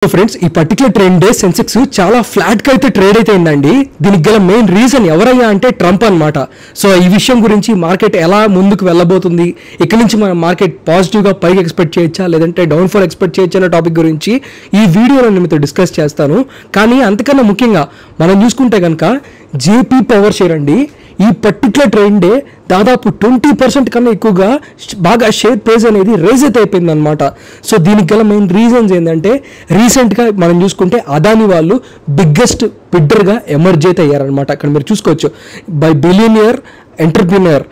So friends, ఈ particular trend day Sensex చాలా flat గా అయితే ట్రేడ్ అయితే అయిందండి. దీనికి గల మెయిన్ రీజన్ ఎవరయ్యా అంటే ట్రంప్ అన్నమాట. సో ఈ విషయం గురించి మార్కెట్ ఎలా ముందుకు వెళ్ళబోతుంది, ఇక్కడ నుంచి మన మార్కెట్ పాజిటివ్ గా పైకి ఎక్స్పెక్ట్ చేయొచ్చా లేదంటే డౌన్ ఫాల్ ఎక్స్పెక్ట్ చేయొచ్చా అనే టాపిక్ గురించి ఈ వీడియోలో నేను మీతో డిస్కస్ చేస్తాను. కానీ అంతకన్నా ముఖ్యంగా మనం చూసుకుంటే కనుక జేపీ పవర్ షేర్ అండి, ఈ పర్టికులర్ ట్రెండ్ డే దాదాపు 20% కన్నా ఎక్కువగా బాగా షేర్ ప్రైస్ అనేది రేజ్ అయితే అయిపోయింది అనమాట. సో దీనికి గల మెయిన్ రీజన్స్ ఏంటంటే రీసెంట్గా మనం చూసుకుంటే అదాని వాళ్ళు బిగ్గెస్ట్ బిడ్డర్గా ఎమర్జ్ అయితే అయ్యారనమాట. అక్కడ మీరు చూసుకోవచ్చు, by billionaire entrepreneur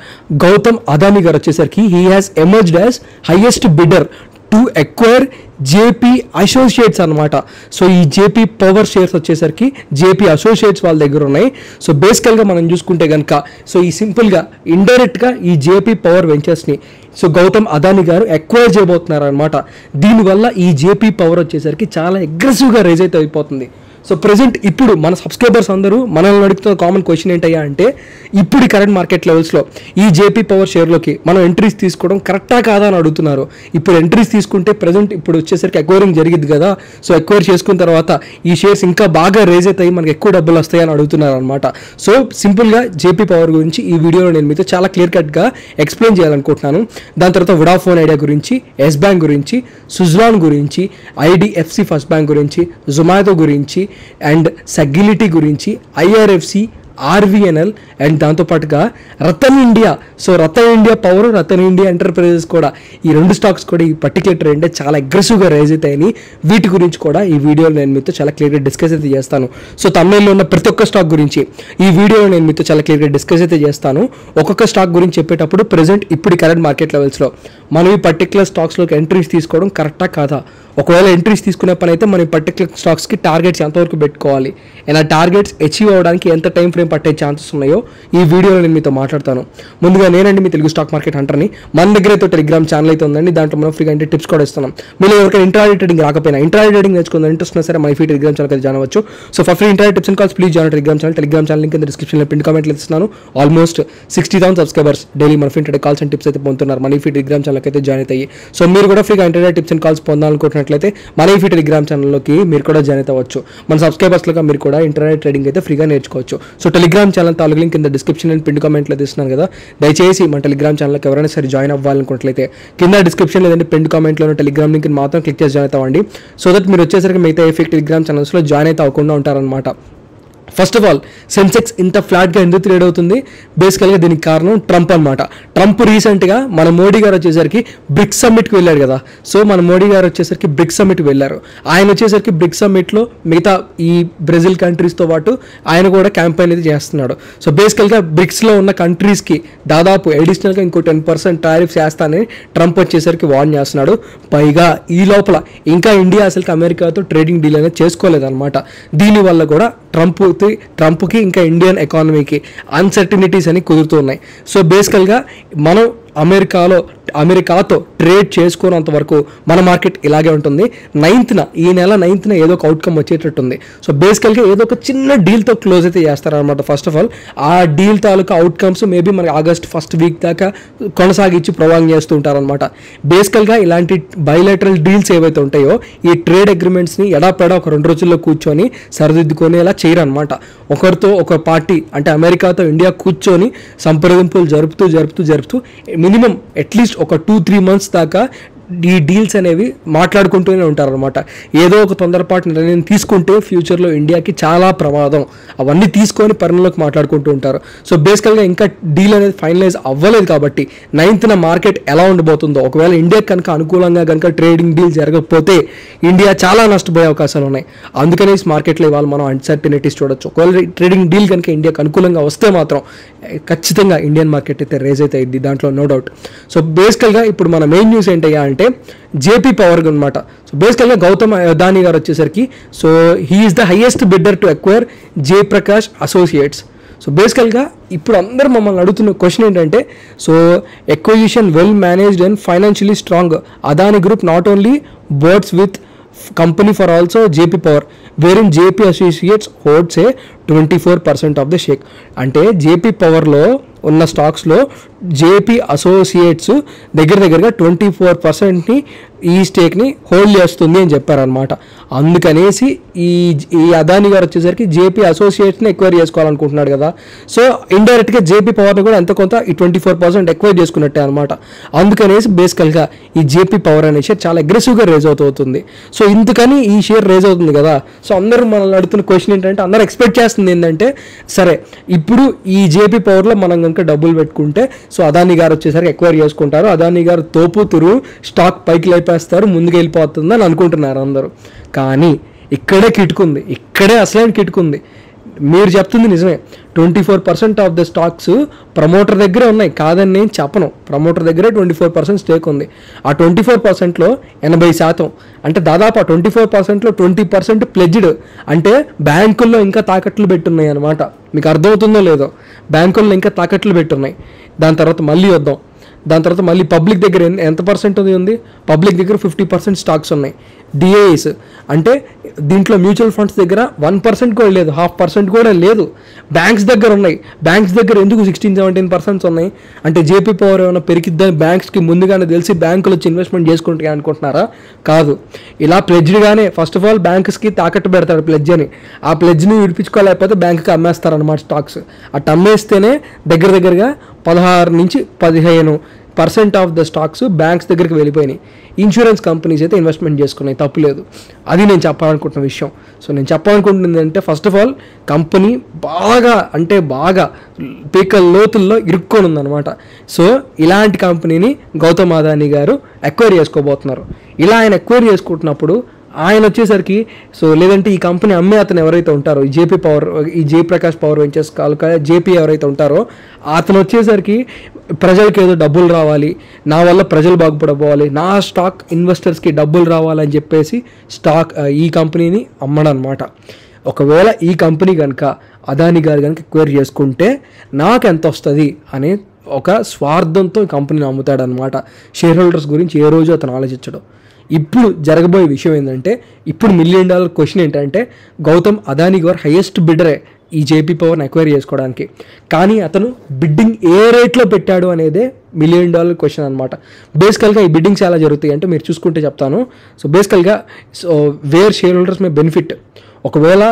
Gautam Adani గారు వచ్చేసరికి he has emerged as highest bidder to acquire JP Associates అనమాట. సో ఈ జేపీ పవర్ షేర్స్ వచ్చేసరికి జేపీ అసోసియేట్స్ వాళ్ళ దగ్గర ఉన్నాయి. సో బేసికల్గా మనం చూసుకుంటే కనుక సో ఈ సింపుల్గా ఇండైరెక్ట్గా ఈ జేపీ పవర్ వెంచర్స్ని సో గౌతమ్ అదాని గారు ఎక్వైర్ చేయబోతున్నారు అనమాట. దీనివల్ల ఈ జేపీ పవర్ వచ్చేసరికి చాలా అగ్రెసివ్గా రైజ్ అయితే అయిపోతుంది. సో ప్రజెంట్ ఇప్పుడు మన సబ్స్క్రైబర్స్ అందరూ మనల్ని అడుగుతున్న కామన్ క్వశ్చన్ ఏంటయ్యా అంటే, ఇప్పుడు కరెంట్ మార్కెట్ లెవెల్స్లో ఈ జేపీ పవర్ షేర్లోకి మనం ఎంట్రీస్ తీసుకోవడం కరెక్టా కాదా అని అడుగుతున్నారు. ఇప్పుడు ఎంట్రీస్ తీసుకుంటే ప్రజెంట్ ఇప్పుడు వచ్చేసరికి ఎక్వైరింగ్ జరిగింది కదా, సో ఎక్వైర్ చేసుకున్న తర్వాత ఈ షేర్స్ ఇంకా బాగా రేజ్ అవుతాయి, మనకి ఎక్కువ డబ్బులు వస్తాయని అడుగుతున్నారు అనమాట. సో సింపుల్గా జేపీ పవర్ గురించి ఈ వీడియోలో నేను మీతో చాలా క్లియర్ కట్గా ఎక్స్ప్లెయిన్ చేయాలనుకుంటున్నాను. దాని తర్వాత వొడాఫోన్ ఐడియా గురించి, ఎస్ బ్యాంక్ గురించి, సుజ్లాన్ గురించి, ఐడిఎఫ్సి ఫస్ట్ బ్యాంక్ గురించి, జొమాటో గురించి అండ్ సెగ్గిలిటీ గురించి, ఐఆర్ఎఫ్సి, ఆర్వీఎన్ఎల్ అండ్ దాంతోపాటుగా Rattan India. So Rattan India power, Rattan India enterprises కూడా, ఈ రెండు స్టాక్స్ కూడా ఈ పర్టికులర్ ట్రెండ్ చాలా అగ్రెసివ్గా రైజ్ అవుతాయని వీటి గురించి కూడా ఈ వీడియోలో నేను మీతో చాలా క్లియర్గా డిస్కస్ అయితే చేస్తాను. సో తమిళలో ఉన్న ప్రతి ఒక్క స్టాక్ గురించి ఈ వీడియోలో నేను మీతో చాలా క్లియర్గా డిస్కస్ అయితే చేస్తాను. ఒక్కొక్క స్టాక్ గురించి చెప్పేటప్పుడు ప్రజెంట్ ఇప్పుడు కరెంట్ మార్కెట్ లెవెల్స్లో మనం ఈ పర్టికులర్ స్టాక్స్లోకి ఎంట్రీస్ తీసుకోవడం కరెక్టా కాదా, ఒకవేళ ఎంట్రీస్ తీసుకునే పని అయితే మనం ఈ పర్టికులర్ స్టాక్స్కి టార్గెట్స్ ఎంతవరకు పెట్టుకోవాలి, ఇలా టార్గెట్స్ అచీవ్ అవ్వడానికి ఎంత టైం ఫ్రేమ్ పట్టే ఛాన్సెస్ ఉన్నాయో ఈ వీడియోలో నేను మీతో మాట్లాడతాను. ముందుగా నేనండి మీ తెలుగు స్టాక్ మార్కెట్ హంటర్ని. మన దగ్గర అయితే టెలిగ్రామ్ ఛానల్ అయితే ఉందండి, దాంట్లో మనం ఫ్రీగా అంటే టిప్స్ కూడా ఇస్తున్నాం. మీరు ఎవరికైనా ఇంట్రాడే ట్రేడింగ్ రాకపోయినా ఇంట్రాడే ట్రేడింగ్ నేర్చుకుందాం ఇంట్రెస్ట్ ఉన్నా సరే మన ఫ్రీ టెలిగ్రామ్ ఛానల్ అయితే జాయిన్ అవ్వచ్చు. So for free intraday tips and calls please join Telegram channel link కింద డిస్క్రిప్షన్లో పిన్ కామెంట్లో ఇస్తున్నాను. ఆల్మోస్ట్ 60,000 సబ్స్క్రైబర్స్ డైలీ మన free intraday calls and tips అయితే పొందుతున్నారు మన ఫ్రీ టెలిగ్రామ్ ఛానల్కి అయితే జాయిన్ అవుతాయి. సో మీరు కూడా ఫ్రీగా ఇంట్రాడే టిప్స్ అండ్ కాల్స్ పొందాలనుకుంటున్నట్లయితే మన ఫ్రీ టెలిగ్రామ్ ఛానల్లోకి మీరు కూడా జాయిన్ అవ్వచ్చు. మన సబ్స్క్రైబర్స్లో మీరు కూడా ఇంటర్నెట్ ట్రేడింగ్ అయితే ఫ్రీగా నేర్చుకోవచ్చు. సో టెలిగ్రామ్ ఛానల్ తాలూకు లింక్ కింద డిస్క్రిప్షన్ అండ్ పిన్ కామెంట్లో ఇస్తున్నాను కదా, దయచేసి మన టెలిగ్రామ్ ఛానల్కి ఎవరైనా సరే జాయిన్ అవ్వాలనుకున్నట్లయితే కింద డిస్క్రిప్షన్ లేదంటే పిన్ కామెంట్లో టెలిగ్రామ్ లింక్ మాత్రం క్లిక్ చేసి జాయిన్ అవ్వండి. సో దట్ మీరు వచ్చేసరికి మిగతా ఎఫెక్ట్ టెలిగ్రామ్ ఛానల్స్లో జాయిన్ అయితే అవ్వకుండా ఉంటారనమాట. ఫస్ట్ ఆఫ్ ఆల్ సెన్సెక్స్ ఇంత ఫ్లాట్గా ఎందుకు ట్రేడ్ అవుతుంది, బేసికల్గా దీనికి కారణం ట్రంప్ అనమాట. ట్రంప్ రీసెంట్గా మన మోడీ గారు వచ్చేసరికి బ్రిక్స్ సమ్మిట్కి వెళ్ళారు కదా. సో మన మోడీ గారు వచ్చేసరికి బ్రిక్స్ సమ్మిట్కి వెళ్ళారు. ఆయన వచ్చేసరికి బ్రిక్స్ సమ్మిట్లో మిగతా ఈ బ్రెజిల్ కంట్రీస్తో పాటు ఆయన కూడా క్యాంపెయిన్ అయితే చేస్తున్నాడు. సో బేసికల్గా బ్రిక్స్లో ఉన్న కంట్రీస్కి దాదాపు అడిషనల్గా ఇంకో 10% టారిఫ్స్ వేస్తానని ట్రంప్ వచ్చేసరికి వార్న్ చేస్తున్నాడు. పైగా ఈ లోపల ఇంకా ఇండియా అసలు అమెరికాతో ట్రేడింగ్ డీల్ అనేది చేసుకోలేదన్నమాట. దీనివల్ల కూడా ట్రంప్కి ఇంకా ఇండియన్ ఎకానమీకి అన్సర్టనిటీస్ అని కుదురుతున్నాయి. సో బేసికల్గా మనం అమెరికాతో ట్రేడ్ చేసుకున్నంత వరకు మన మార్కెట్ ఇలాగే ఉంటుంది. ఈ నెల 9th ఏదో ఒక అవుట్కమ్ వచ్చేటట్టుంది. సో బేసికల్గా ఏదో ఒక చిన్న డీల్తో క్లోజ్ అయితే చేస్తారనమాట. ఫస్ట్ ఆఫ్ ఆల్ ఆ డీల్ తాలూకా అవుట్కమ్స్ మేబీ మనకి ఆగస్ట్ 1st వీక్ దాకా కొనసాగించి ప్రొలాంగ్ చేస్తూ ఉంటారనమాట. బేసికల్గా ఇలాంటి బైలేటరల్ డీల్స్ ఏవైతే ఉంటాయో ఈ ట్రేడ్ అగ్రిమెంట్స్ని ఎడాపెడా ఒక 2 రోజుల్లో కూర్చొని సరిదిద్దుకునేలా చేయరనమాట. ఒకరితో ఒక పార్టీ అంటే అమెరికాతో ఇండియా కూర్చొని సంప్రదింపులు జరుపుతూ మినిమం అట్లీస్ట్ ఒక 2-3 months దాకా ఈ డీల్స్ అనేవి మాట్లాడుకుంటూనే ఉంటారనమాట. ఏదో ఒక తొందరపాటు నిర్ణయం తీసుకుంటే ఫ్యూచర్లో ఇండియాకి చాలా ప్రమాదం, అవన్నీ తీసుకొని పరిణలోకి మాట్లాడుకుంటూ ఉంటారు. సో బేసికల్గా ఇంకా డీల్ అనేది ఫైనలైజ్ అవ్వలేదు కాబట్టి 9th మార్కెట్ ఎలా ఉండబోతుందో, ఒకవేళ ఇండియాకి కనుక అనుకూలంగా కనుక ట్రేడింగ్ డీల్ జరగకపోతే ఇండియా చాలా నష్టపోయే అవకాశాలు ఉన్నాయి. అందుకనే ఈ మార్కెట్లో ఇవాళ మనం అన్సర్టనిటీస్ చూడొచ్చు. ఒకవేళ ట్రేడింగ్ డీల్ కనుక ఇండియాకి అనుకూలంగా వస్తే మాత్రం ఖచ్చితంగా ఇండియన్ మార్కెట్ అయితే రేజ్ అయితే అయింది, దాంట్లో నో డౌట్. సో బేసికల్గా ఇప్పుడు మన మెయిన్ న్యూస్ ఏంటయ్యా అంటే జేపీ పవర్ అనమాట. సో బేసికల్గా గౌతమ్ అదాని గారు వచ్చేసరికి so he is the highest bidder to acquire Jayaprakash associates. So బేసికల్గా ఇప్పుడు అందరూ మమ్మల్ని అడుగుతున్న క్వశ్చన్ ఏంటంటే, so acquisition well managed and financially strong Adani group not only boards with company for also JP Power, wherein JP Associates holds a 24% of the share. అంటే JP Power లో ఉన్న స్టాక్స్లో JP Associates దగ్గరగా 24%ని ఈ స్టేక్ని హోల్డ్ చేస్తుంది అని చెప్పారనమాట. అందుకనేసి ఈ అదానీ గారు వచ్చేసరికి జేపీ అసోసియేట్స్ని ఎక్వైర్ చేసుకోవాలనుకుంటున్నాడు కదా. సో ఇండైరెక్ట్గా జేపీ పవర్ని కూడా ఎంతో కొంత ఈ 24% ఎక్వైర్ చేసుకున్నట్టే అనమాట. అందుకనేసి బేసికల్గా ఈ జేపీ పవర్ అనే షేర్ చాలా అగ్రెసివ్గా రేజ్ అవుతుంది. సో ఇందుకని ఈ షేర్ రేజ్ అవుతుంది కదా. సో అందరూ మనల్ని అడుగుతున్న క్వశ్చన్ ఏంటంటే, అందరూ ఎక్స్పెక్ట్ చేస్తుంది ఏంటంటే, సరే ఇప్పుడు ఈ జేపీ పవర్లో మనం కనుక డబ్బులు పెట్టుకుంటే సో అదానీ గారు వచ్చేసరికి ఎక్వైర్ చేసుకుంటారు, అదానీ గారు తోపుతురు స్టాక్ పైకి లేపేస్తారు, ముందుకు వెళ్ళిపోతుందని అనుకుంటున్నారు అందరూ. కానీ ఇక్కడే కిటుకుంది, ఇక్కడే అసలైన కిటుకుంది. మీరు చెప్తుంది నిజమే, 24% ఆఫ్ ద స్టాక్స్ ప్రమోటర్ దగ్గరే ఉన్నాయి, కాదని నేను చెప్పను. ప్రమోటర్ దగ్గరే 24% స్టేక్ ఉంది. ఆ 24%లో 80%, అంటే దాదాపు ఆ 24%లో 20% ప్లెడ్జ్డ్, అంటే బ్యాంకుల్లో ఇంకా తాకట్లు పెట్టున్నాయి అనమాట. మీకు అర్థమవుతుందో లేదో, బ్యాంకుల్లో ఇంకా తాకట్లు పెట్టున్నాయి. దాని తర్వాత మళ్ళీ వద్దాం. దాని తర్వాత మళ్ళీ పబ్లిక్ దగ్గర ఎంత పర్సెంట్ ఉంది? పబ్లిక్ దగ్గర 50% స్టాక్స్ ఉన్నాయి. డిఐఎస్ అంటే దీంట్లో మ్యూచువల్ ఫండ్స్ దగ్గర 1% కూడా లేదు, 0.5% కూడా లేదు. బ్యాంక్స్ దగ్గర ఉన్నాయి. బ్యాంక్స్ దగ్గర ఎందుకు 16-17% ఉన్నాయి? అంటే జేపీ పవర్ ఏమైనా పెరిగిద్దని బ్యాంక్స్కి ముందుగానే తెలిసి బ్యాంకులు వచ్చి ఇన్వెస్ట్మెంట్ చేసుకుంటే అనుకుంటున్నారా? కాదు. ఇలా ప్లెడ్జ్డ్గానే ఫస్ట్ ఆఫ్ ఆల్ బ్యాంక్స్కి తాకట్టు పెడతాడు ప్లెడ్జ్ అని. ఆ ప్లెడ్జ్ని విడిపించుకోలేకపోతే బ్యాంక్కి అమ్మేస్తారనమాట స్టాక్స్. అటు అమ్మేస్తేనే దగ్గరగా 16-15% ఆఫ్ ద స్టాక్స్ బ్యాంక్స్ దగ్గరికి వెళ్ళిపోయినాయి. ఇన్సూరెన్స్ కంపెనీస్ అయితే ఇన్వెస్ట్మెంట్ చేసుకున్నాయి, తప్పులేదు. అది నేను చెప్పాలనుకుంటున్న విషయం. సో నేను చెప్పాలనుకుంటుంది అంటే, ఫస్ట్ ఆఫ్ ఆల్ కంపెనీ బాగా పీకల లోతుల్లో ఇరుక్కొని ఉందన్నమాట. సో ఇలాంటి కంపెనీని గౌతమ్ అదానీ గారు ఎక్వైర్ చేసుకోబోతున్నారు. ఇలా ఆయన ఎక్వైర్ చేసుకుంటున్నప్పుడు ఆయన వచ్చేసరికి లేదంటే ఈ కంపెనీ అమ్మే అతను ఎవరైతే ఉంటారో, ఈ జేపీ పవర్, ఈ జయప్రకాష్ పవర్ వెంచర్స్ జేపీ ఎవరైతే ఉంటారో అతను వచ్చేసరికి ప్రజలకి ఏదో డబ్బులు రావాలి, నా వల్ల ప్రజలు బాగుపడబోవాలి, నా స్టాక్ ఇన్వెస్టర్స్కి డబ్బులు రావాలని చెప్పేసి ఈ కంపెనీని అమ్మడనమాట. ఒకవేళ ఈ కంపెనీ కనుక అదానీ గారు కనుక ఎక్వైర్ చేసుకుంటే నాకు ఎంత వస్తుంది అనే ఒక స్వార్థంతో ఈ కంపెనీని అమ్ముతాడనమాట. షేర్ హోల్డర్స్ గురించి ఏ రోజు అతను ఆలోచించడం. ఇప్పుడు జరగబోయే విషయం ఏంటంటే, ఇప్పుడు $1 మిలియన్ క్వశ్చన్ ఏంటంటే, గౌతమ్ అదానీ గారు హైయెస్ట్ బిడ్డరే ఈ జేపీ పవర్ని ఎక్వైర్ చేసుకోవడానికి. కానీ అతను బిడ్డింగ్ ఏ రేట్లో పెట్టాడు అనేదే $1 మిలియన్ క్వశ్చన్ అనమాట. బేసికల్గా ఈ బిడ్డింగ్స్ ఎలా జరుగుతాయి అంటే మీరు చూసుకుంటే చెప్తాను. బేసికల్గా వేర్ షేర్ హోల్డర్స్ మే బెనిఫిట్, ఒకవేళ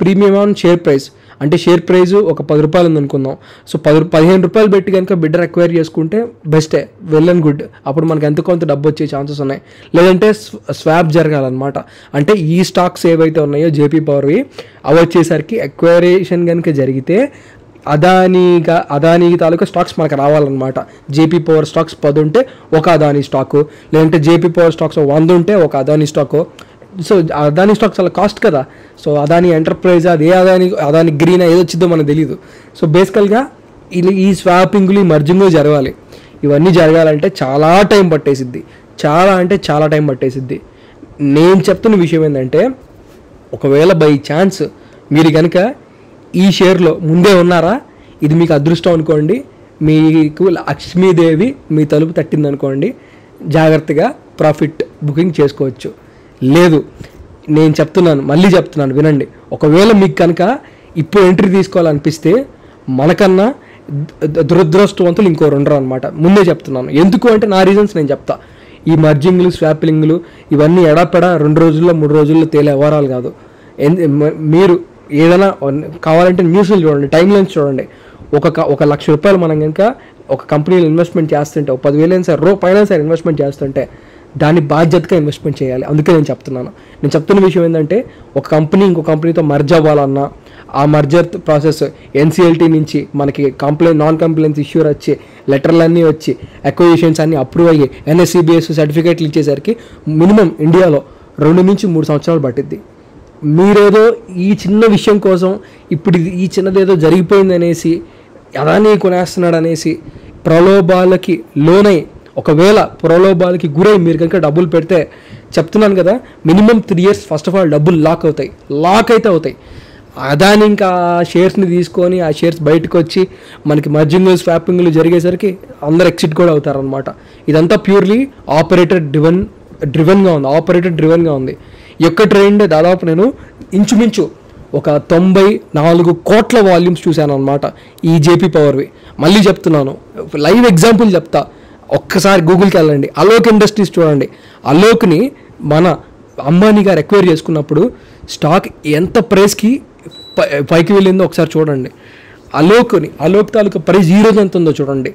ప్రీమియం ఆన్ షేర్ ప్రైస్, అంటే షేర్ ప్రైస్ ఒక ₹10 ఉందనుకుందాం. సో ₹15 పెట్టి కనుక బిడ్డర్ ఎక్వైర్ చేసుకుంటే బెస్టే, వెల్ అండ్ గుడ్. అప్పుడు మనకు ఎంత కొంత డబ్బు వచ్చే ఛాన్సెస్ ఉన్నాయి. లేదంటే స్వాప్ జరగాలన్నమాట. అంటే ఈ స్టాక్స్ ఏవైతే ఉన్నాయో జేపీ పవర్వి, అవి వచ్చేసరికి ఎక్వైరేషన్ కనుక జరిగితే అదానీ తాలూకా స్టాక్స్ మనకు రావాలన్నమాట. జేపీ పవర్ స్టాక్స్ 10 ఉంటే ఒక అదానీ స్టాకు, లేదంటే జేపీ పవర్ స్టాక్స్ 100 ఉంటే ఒక Adani stock. So Adani stocks చాలా కాస్ట్ కదా. సో అదానీ ఎంటర్ప్రైజ్, అది అదానీ గ్రీన్ ఏదో వచ్చిందో మనకు తెలియదు. సో బేసికల్గా ఈ స్వాపింగ్లు, ఈ మర్జింగ్లు జరగాలి. ఇవన్నీ జరగాలంటే చాలా టైం పట్టేసిద్ది, చాలా టైం పట్టేసిద్ది. నేను చెప్తున్న విషయం ఏంటంటే, ఒకవేళ బై ఛాన్స్ మీరు కనుక ఈ షేర్లో ముందే ఉన్నారా, ఇది మీకు అదృష్టం అనుకోండి. మీకు లక్ష్మీదేవి మీ తలుపు తట్టిందనుకోండి, జాగ్రత్తగా ప్రాఫిట్ బుకింగ్ చేసుకోవచ్చు. లేదు, నేను మళ్ళీ చెప్తున్నాను వినండి. ఒకవేళ మీకు కనుక ఇప్పుడు ఎంట్రీ తీసుకోవాలనిపిస్తే మనకన్నా దురదృష్టవంతులు ఇంకో 2 అనమాట. ముందే చెప్తున్నాను. ఎందుకు అంటే నా రీజన్స్ నేను చెప్తా. ఈ మర్జింగ్లు, స్వాపింగ్లు ఇవన్నీ ఎడాపెడా 2 రోజుల్లో 3 రోజుల్లో తేలే వ్యవహారాలు కాదు. మీరు ఏదైనా కావాలంటే న్యూస్లు చూడండి, టైమ్ లైన్స్ చూడండి. ఒక ₹1,00,000 మనం కనుక ఒక కంపెనీలో ఇన్వెస్ట్మెంట్ చేస్తుంటే, 10,000 రూపాయలు సార్ ఇన్వెస్ట్మెంట్ చేస్తుంటే దాన్ని బాధ్యతగా ఇన్వెస్ట్మెంట్ చేయాలి. అందుకే నేను చెప్తున్న విషయం ఏంటంటే, ఒక కంపెనీ ఇంకో కంపెనీతో మర్జ్ అవ్వాలన్నా ఆ మర్జర్ ప్రాసెస్ ఎన్సిఎల్టీ నుంచి మనకి నాన్ కంప్లైన్స్ ఇష్యూర్ వచ్చి లెటర్లన్నీ వచ్చి అక్విజిషన్స్ అన్నీ అప్రూవ్ అయ్యి NSE/BSE సర్టిఫికేట్లు ఇచ్చేసరికి మినిమం ఇండియాలో 2 నుంచి 3 సంవత్సరాలు పట్టిద్ది. మీరేదో ఈ చిన్న విషయం కోసం ఇప్పుడు ఈ చిన్నదేదో జరిగిపోయింది అనేసి, అదానీ కొనేస్తున్నాడు అనేసి ప్రలోభాలకి లోనై, ఒకవేళ ప్రలోభాలకి గురై మీరు కనుక డబ్బులు పెడితే, చెప్తున్నాను కదా, minimum 3 years first of all డబ్బులు లాక్ అవుతాయి. అదాని ఇంకా షేర్స్ని తీసుకొని ఆ షేర్స్ బయటకు వచ్చి మనకి మర్జింగ్లు, స్వాపింగ్లు జరిగేసరికి అందరు ఎక్సిట్ కూడా అవుతారనమాట. ఇదంతా ప్యూర్లీ ఆపరేటర్ డ్రివెన్గా ఉంది. ఈ యొక్క ట్రెండ్ దాదాపు నేను ఇంచుమించు ఒక 94 కోట్ల వాల్యూమ్స్ చూశాను అనమాట ఈ జేపీ పవర్వి. మళ్ళీ చెప్తున్నాను, లైవ్ ఎగ్జాంపుల్ చెప్తా. ఒక్కసారి గూగుల్కి వెళ్ళండి, అలోక్ ఇండస్ట్రీస్ చూడండి. అలోక్ని మన అంబానీ గారు ఎక్వైర్ చేసుకున్నప్పుడు స్టాక్ ఎంత ప్రైస్కి పైకి వెళ్ళిందో ఒకసారి చూడండి. అలోక్ తాలూకా ప్రైస్ ఈ రోజు ఎంత ఉందో చూడండి.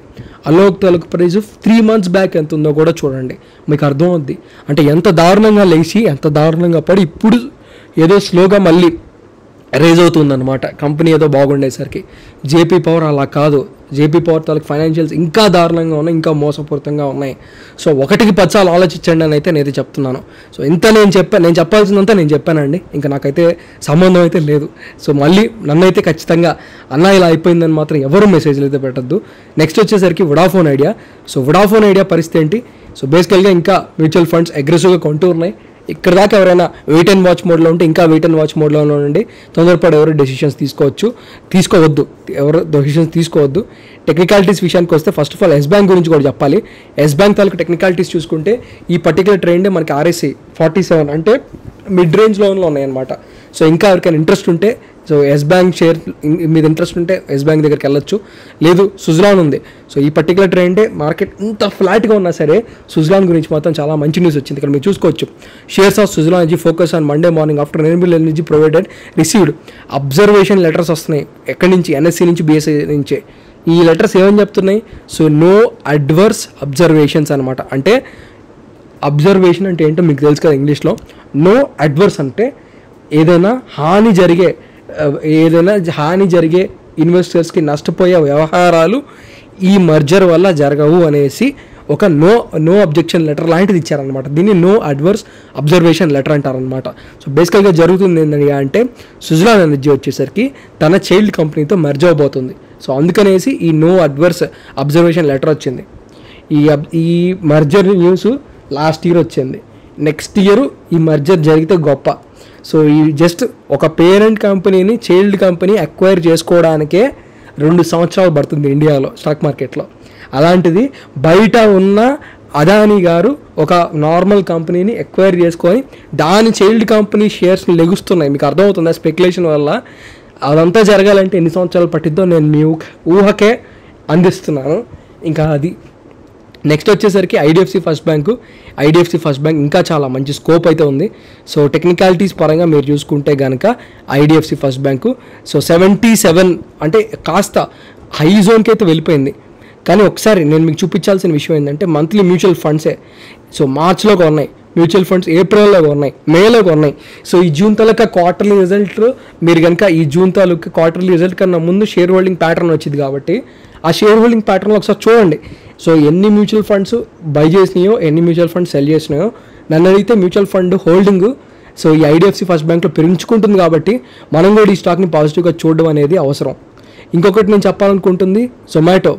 అలోక్ తాలూకా ప్రైస్ 3 months బ్యాక్ ఎంత ఉందో కూడా చూడండి. మీకు అర్థం అవుద్ది. అంటే ఎంత దారుణంగా లేచి ఎంత దారుణంగా పడి ఇప్పుడు ఏదో స్లోగా మళ్ళీ రేజ్ అవుతుందన్నమాట కంపెనీ ఏదో బాగుండేసరికి. జేపీ పవర్ అలా కాదు. జేపీ పవర్ తాలూకు ఫైనాన్షియల్స్ ఇంకా దారుణంగా ఉన్నాయి, ఇంకా మోసపూరితంగా ఉన్నాయి. సో 1కి 10 సార్లు ఆలోచించండి అని అయితే నేనైతే చెప్తున్నాను. సో ఇంత నేను చెప్పాల్సిందంతా నేను చెప్పానండి. ఇంకా నాకైతే సంబంధం అయితే లేదు. సో మళ్ళీ నన్నైతే ఖచ్చితంగా అన్న ఇలా అయిపోయిందని మాత్రం ఎవరు మెసేజ్లు అయితే పెట్టద్దు. నెక్స్ట్ వచ్చేసరికి Vodafone idea. So Vodafone idea పరిస్థితి ఏంటి? సో బేసికల్గా ఇంకా మ్యూచువల్ ఫండ్స్ అగ్రెసివ్గా కొంటూ ఉన్నాయి. ఇక్కడ దాకా ఎవరైనా వెయిట్ అండ్ వాచ్ మోడ్లో ఉంటే ఇంకా వెయిట్ అండ్ వాచ్ మోడ్లో ఉండండి. తొందరపడి ఎవరు డెసిషన్స్ తీసుకోవద్దు. టెక్నికాలిటీస్ విషయానికి వస్తే first of all Yes Bank గురించి కూడా చెప్పాలి. ఎస్ బ్యాంక్ తాలూకు టెక్నికాలిటీస్ చూసుకుంటే ఈ పర్టికులర్ ట్రెండ్ మనకి RSI 47 అంటే మిడ్ రేంజ్ లోన్లో ఉన్నాయన్నమాట. సో ఇంకా ఎవరికైనా ఇంట్రెస్ట్ ఉంటే, సో ఎస్ బ్యాంక్ షేర్ మీద ఇంట్రెస్ట్ ఉంటే ఎస్ బ్యాంక్ దగ్గరికి వెళ్ళొచ్చు. లేదు సుజలాన్ ఉంది. సో ఈ పర్టికులర్ ట్రెండే మార్కెట్ ఇంత ఫ్లాట్గా ఉన్నా సరే సుజలాన్ గురించి మాత్రం చాలా మంచి న్యూస్ వచ్చింది. ఇక్కడ మీరు చూసుకోవచ్చు. Shares of Suzlon energy focus on Monday morning after renewable energy provided received observation letters వస్తున్నాయి. ఎక్కడి నుంచి? NSE నుంచి, BSE నుంచే. ఈ లెటర్స్ ఏమని చెప్తున్నాయి? సో నో అడ్వర్స్ అబ్జర్వేషన్స్ అనమాట. అంటే అబ్జర్వేషన్ అంటే ఏంటో మీకు తెలుసు కదా ఇంగ్లీష్లో. నో అడ్వర్స్ అంటే ఏదైనా హాని జరిగే ఇన్వెస్టర్స్కి నష్టపోయే వ్యవహారాలు ఈ మర్జర్ వల్ల జరగవు అనేసి ఒక నో అబ్జెక్షన్ లెటర్ లాంటిది ఇచ్చారనమాట. దీన్ని నో అడ్వర్స్ అబ్జర్వేషన్ లెటర్ అంటారనమాట. సో బేసికల్గా జరుగుతుంది ఏంటంటే అంటే సుజలాన్ ఎనర్జీ వచ్చేసరికి తన చైల్డ్ కంపెనీతో మెర్జ్ అవబోతుంది. సో అందుకనేసి ఈ నో అడ్వర్స్ అబ్జర్వేషన్ లెటర్ వచ్చింది. ఈ మర్జర్ న్యూస్ లాస్ట్ ఇయర్ వచ్చింది. నెక్స్ట్ ఇయర్ ఈ మర్జర్ జరిగితే గొప్ప. సో ఈ జస్ట్ ఒక పేరెంట్ కంపెనీని చైల్డ్ కంపెనీ అక్వైర్ చేసుకోవడానికే 2 సంవత్సరాలు పడుతుంది ఇండియాలో స్టాక్ మార్కెట్లో. అలాంటిది బయట ఉన్న అదానీ గారు ఒక నార్మల్ కంపెనీని ఎక్వైర్ చేసుకొని దాని చైల్డ్ కంపెనీ షేర్స్ని లెగుస్తున్నాయి. మీకు అర్థమవుతుందా? స్పెక్యులేషన్ వల్ల అదంతా జరగాలంటే ఎన్ని సంవత్సరాలు పట్టిద్దో నేను మీ ఊహకే అందిస్తున్నాను. ఇంకా అది నెక్స్ట్ వచ్చేసరికి ఐడిఎఫ్సి ఫస్ట్ బ్యాంక్ ఇంకా చాలా మంచి స్కోప్ అయితే ఉంది. సో టెక్నికాలిటీస్ పరంగా మీరు చూసుకుంటే కనుక ఐడిఎఫ్సి ఫస్ట్ బ్యాంకు సో 77 అంటే కాస్త హై జోన్కి అయితే వెళ్ళిపోయింది. కానీ ఒకసారి నేను మీకు చూపించాల్సిన విషయం ఏంటంటే మంత్లీ మ్యూచువల్ ఫండ్సే. సో మార్చ్లోకి ఉన్నాయి మ్యూచువల్ ఫండ్స్, ఏప్రిల్లో ఉన్నాయి, మేలో ఉన్నాయి. సో ఈ జూన్ తాలూకా క్వార్టర్లీ రిజల్ట్ మీరు కనుక ఈ జూన్ తాలూకా క్వార్టర్లీ రిజల్ట్ కన్నా ముందు షేర్ హోల్డింగ్ ప్యాటర్న్ వచ్చింది కాబట్టి ఆ షేర్ హోల్డింగ్ ప్యాటర్న్లో ఒకసారి చూడండి. సో ఎన్ని మ్యూచువల్ ఫండ్స్ బై చేసినాయో, ఎన్ని మ్యూచువల్ ఫండ్స్ సెల్ చేసినాయో. నన్ను అడిగితే మ్యూచువల్ ఫండ్ హోల్డింగ్ సో ఈ ఐడిఎఫ్సి ఫస్ట్ బ్యాంక్లో పెంచుకుంటుంది కాబట్టి మనం కూడా ఈ స్టాక్ని పాజిటివ్గా చూడడం అనేది అవసరం. ఇంకొకటి నేను చెప్పాలనుకుంటుంది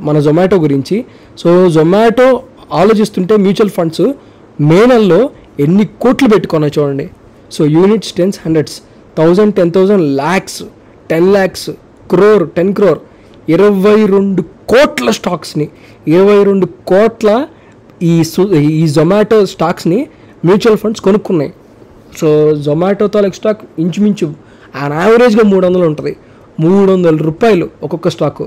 మన జొమాటో గురించి. సో జొమాటో ఆలోచిస్తుంటే మ్యూచువల్ ఫండ్స్ మే నెలలో ఎన్ని కోట్లు పెట్టుకున్నాయి చూడండి. So units, tens, hundreds, 1000, 10,000, lakhs, 10 lakhs, crore, 10 crore, 22 కోట్ల స్టాక్స్ని, 22 కోట్ల ఈ జొమాటో స్టాక్స్ని మ్యూచువల్ ఫండ్స్ కొనుక్కున్నాయి. సో జొమాటో తాలూకు స్టాక్ ఇంచుమించు ఆన్ యావరేజ్గా 300 ఉంటుంది. 300 రూపాయలు ఒక్కొక్క స్టాకు,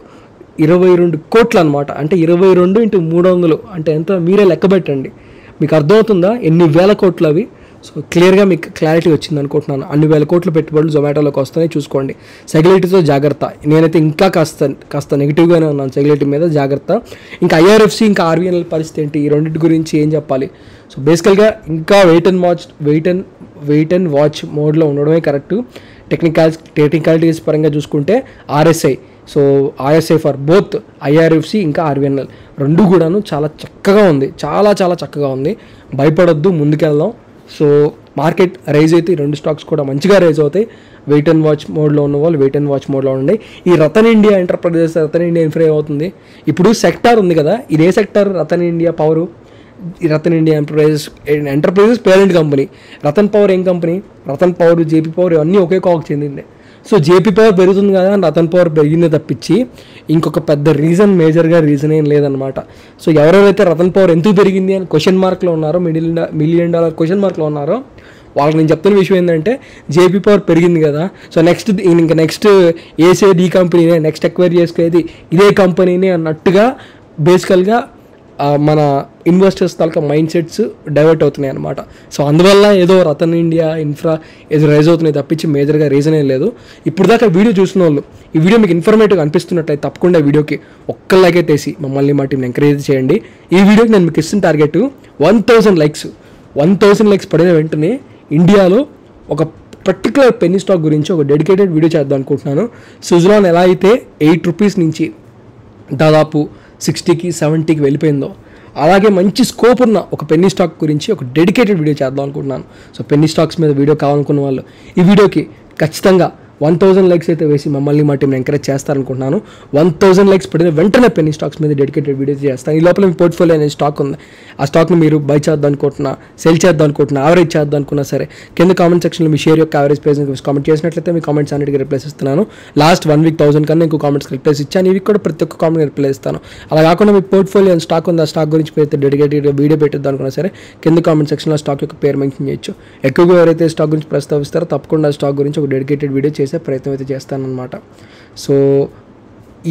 22 కోట్లు అనమాట. అంటే 22 × 300 అంటే ఎంత మీరే లెక్క పెట్టండి. మీకు అర్థమవుతుందా ఎన్ని వేల కోట్లు అవి? సో క్లియర్గా మీకు క్లారిటీ వచ్చింది అనుకుంటున్నాను. అన్ని వేల కోట్లు పెట్టుబడులు జొమాటోలోకి వస్తాయి, చూసుకోండి. సెగ్యులేటివ్తో జాగ్రత్త. నేనైతే ఇంకా కాస్త నెగిటివ్గానే ఉన్నాను సెగ్యులేటివ్ మీద, జాగ్రత్త. ఇంకా IRFC ఇంకా RVNL పరిస్థితి ఏంటి? ఈ రెండింటి గురించి ఏం చెప్పాలి? సో బేసికల్గా ఇంకా వెయిట్ అండ్ వాచ్ మోడ్లో ఉండడమే కరెక్ట్. టెక్నికాలిటీస్ పరంగా చూసుకుంటే RSI, so RSI for both IRFC ఇంకా RVNL రెండు కూడాను చాలా చక్కగా ఉంది, చాలా చక్కగా ఉంది. భయపడొద్దు, ముందుకెళ్దాం. సో మార్కెట్ రైజ్ అయితే ఈ 2 స్టాక్స్ కూడా మంచిగా రైజ్ అవుతాయి. వెయిట్ అండ్ వాచ్ మోడ్లో ఉన్న వాళ్ళు వెయిట్ అండ్ వాచ్ మోడ్లో ఉండే. ఈ Ratan India enterprises, Rattan India infra అవుతుంది. ఇప్పుడు సెక్టార్ ఉంది కదా, ఇదే సెక్టార్ రతన్ ఇండియా పవరు. ఈ Ratan India enterprises parent company. Ratan power ఏం కంపెనీ? రతన్ పవర్, జేపీ పవర్ ఇవన్నీ ఒకే కాకు చెందిందే. సో జేపీ పవర్ పెరుగుతుంది కదా, రతన్ పవర్ పెరిగిందే తప్పించి ఇంకొక పెద్ద మేజర్గా రీజన్ ఏం లేదనమాట. సో ఎవరెవరైతే రతన్ పవర్ ఎందుకు పెరిగింది అని క్వశ్చన్ మార్క్లో ఉన్నారో, $1 million క్వశ్చన్ మార్క్లో ఉన్నారో వాళ్ళకి నేను చెప్తున్న విషయం ఏంటంటే జేపీ పవర్ పెరిగింది కదా, సో నెక్స్ట్ ఏసేది ఈ కంపెనీనే, నెక్స్ట్ ఎక్వైర్ చేసుకునేది ఇదే కంపెనీనే అన్నట్టుగా బేసికల్గా మన ఇన్వెస్టర్స్ తాలూకా మైండ్ సెట్స్ డైవర్ట్ అవుతున్నాయి అనమాట. సో అందువల్ల ఏదో రతన్ ఇండియా ఇన్ఫ్రా ఏదో రైజ్ అవుతున్నాయి తప్పించి మేజర్గా రీజన్ ఏం లేదు. ఇప్పుడు దాకా వీడియో చూసిన వాళ్ళు ఈ వీడియో మీకు ఇన్ఫర్మేటివ్గా అనిపిస్తున్నట్లయితే తప్పకుండా వీడియోకి ఒక్క లైక్ అయితే వేసి మమ్మల్ని మా టీంని ఎంకరేజ్ చేయండి. ఈ వీడియోకి నేను మీకు ఇస్తున్న టార్గెట్ 1000 లైక్స్. 1000 లైక్స్ పడిన వెంటనే ఇండియాలో ఒక పర్టికులర్ పెన్నీ స్టాక్ గురించి ఒక డెడికేటెడ్ వీడియో చేద్దాం అనుకుంటున్నాను. సుజలాన్ ఎలా అయితే 8 రూపీస్ నుంచి దాదాపు 60కి 70కి వెళ్ళిపోయిందో అలాగే మంచి స్కోప్ ఉన్న ఒక పెన్నీ స్టాక్ గురించి ఒక డెడికేటెడ్ వీడియో చేద్దాం అనుకుంటున్నాను. సో పెన్నీ స్టాక్స్ మీద వీడియో కావాలనుకున్న వాళ్ళు ఈ వీడియోకి ఖచ్చితంగా 1000 లైక్స్ అయితే వేసి మమ్మల్ని మా టీంని ఎంకరేజ్ చేస్తారనుకుంటున్నాను. 1000 లైక్స్ పడిన వెంటనే పెన్నీ స్టాక్స్ మీద డెడికేటెడ్ వీడియో చేస్తాను. ఈ లోపల మీ పోర్ట్ఫోలియో అనే స్టాక్ ఉంది. ఆ స్టాక్ని మీరు బై చేద్దాం అనుకుంటున్నా, సెల్ చేద్దాం అనుకుంటున్నా, యావరేజ్ చేద్దాం అనుకున్నా సరే కింద కామెంట్ సెక్షన్లో మీ షేర్ యొక్క యావరేజ్ ప్రైస్ కామెంట్ చేసినట్లయితే మీ కామెంట్స్ అన్నిటికీ రిప్లైస్ ఇస్తున్నాను. లాస్ట్ 1 వీక్ 1000 కన్నా ఇంకో కామెంట్స్కి రిప్లైస్ ఇచ్చాను. ఇవి కూడా ప్రతి ఒక్క కామెంట్ రిప్లై ఇస్తాను. అలా కాకుండా మీ పోర్ట్ఫోలియో స్టాక్ ఉంది, ఆ స్టాక్ గురించి అయితే డెడికేటెడ్ వీడియో పెట్టిద్దాం అనుకున్నా సరే కింద కామెంట్ సెక్షన్లో స్టాక్ యొక్క పేరు మెన్షన్ చేయొచ్చు. ఎక్కువగా ఎవరైతే స్టాక్ గురించి ప్రస్తావిస్తారో తప్పకుండా స్టాక్ గురించి ఒక డెడికేటెడ్ వీడియో చేసే ప్రయత్నం అయితే చేస్తానన్నమాట. సో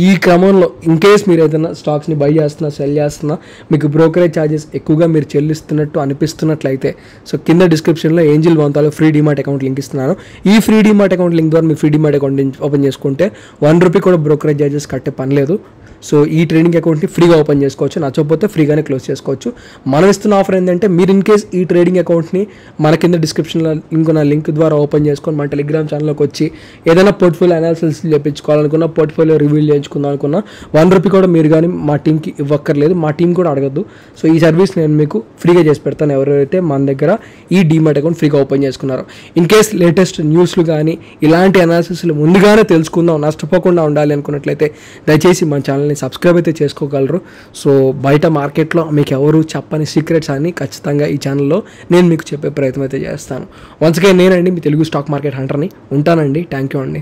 ఈ క్రమంలో ఇన్ కేస్ మీరు ఏదైనా స్టాక్స్ని బై చేస్తున్నా, సెల్ చేస్తున్నా, మీకు బ్రోకరేజ్ ఛార్జెస్ ఎక్కువగా మీరు చెల్లిస్తున్నట్టు అనిపిస్తున్నట్లయితే సో కింద డిస్క్రిప్షన్లో ఏంజిల్ వంతాలో ఫ్రీ డిమార్ట్ అకౌంట్ లింక్ ఇస్తున్నాను. ఈ ఫ్రీ డిమార్ట్ అకౌంట్ లింక్ ద్వారా మీ ఫ్రీ డిమార్ట్ అకౌంట్ ఓపెన్ చేసుకుంటే 1 రూపీ కూడా బ్రోకరేజ్ ఛార్జెస్ కట్టే పని లేదు. సో ఈ ట్రేడింగ్ అకౌంట్ని ఫ్రీగా ఓపెన్ చేసుకోవచ్చు, నచ్చకపోతే ఫ్రీగానే క్లోజ్ చేసుకోవచ్చు. మనం ఇస్తున్న ఆఫర్ ఏంటంటే మీరు ఇన్ కేస్ ఈ ట్రేడింగ్ అకౌంట్ని మన కింద డిస్క్రిప్షన్లో లింక్ ద్వారా ఓపెన్ చేసుకొని మన టెలిగ్రామ్ ఛానల్లోకి వచ్చి ఏదైనా పోర్ట్ఫోలియో అనాలిసిస్ చేయించుకోవాలనుకున్నా, పోర్ట్ఫోలియో రివ్యూల్ చేయించుకుందాం అనుకున్నా 1 రూపీ కూడా మీరు కానీ మా టీంకి ఇవ్వక్కర్లేదు, మా టీం కూడా అడగద్దు. సో ఈ సర్వీస్ నేను మీకు ఫ్రీగా చేసి పెడతాను ఎవరైతే మన దగ్గర ఈ డీమార్ట్ అకౌంట్ ఫ్రీగా ఓపెన్ చేసుకున్నారో. ఇన్ కేస్ లేటెస్ట్ న్యూస్లు కానీ ఇలాంటి అనాలిసిస్లు ముందుగానే తెలుసుకుందాం, నష్టపోకుండా ఉండాలి అనుకున్నట్లయితే దయచేసి మన ఛానల్ని సబ్స్క్రైబ్ అయితే చేసుకోగలరు. సో బయట మార్కెట్లో మీకు ఎవరు చెప్పని సీక్రెట్స్ అని ఖచ్చితంగా ఈ ఛానల్లో నేను మీకు చెప్పే ప్రయత్నం అయితే చేస్తాను. వన్స్ అగైన్ నేనండి మీ తెలుగు స్టాక్ మార్కెట్ హంటర్ని. ఉంటానండి. థ్యాంక్ యూ అండి.